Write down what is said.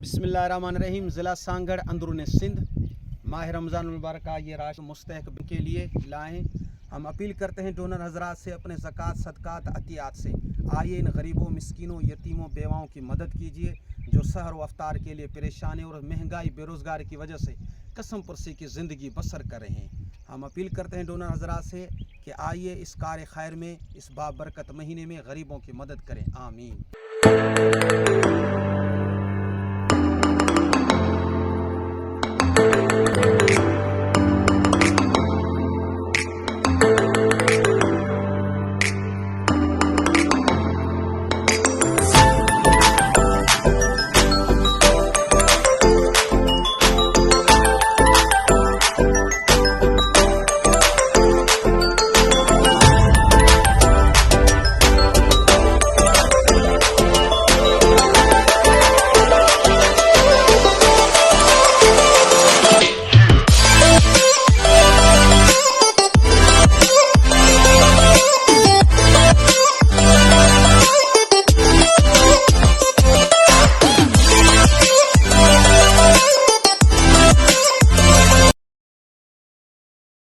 बिस्मिल्लाहिर्रहमानिर्रहीम। ज़िला सांगड़ अंदरून सिंध माह रमज़ान मुबारक ये राशि मुस्तहक के लिए लाएँ। हम अपील करते हैं डोनर हजरात से, अपने ज़कात सदकात अतियात से आइए इन गरीबों, मिस्किनों, यतीमों, बेवाओं की मदद कीजिए जो सहर व अफ्तार के लिए परेशान हैं और महंगाई बेरोज़गारी की वजह से कसम पुरसी की ज़िंदगी बसर कर रहे हैं। हम अपील करते हैं डोनर हजरात से कि आइए इस कार खैर में, इस बाबरकत महीने में गरीबों की मदद करें। आमीन।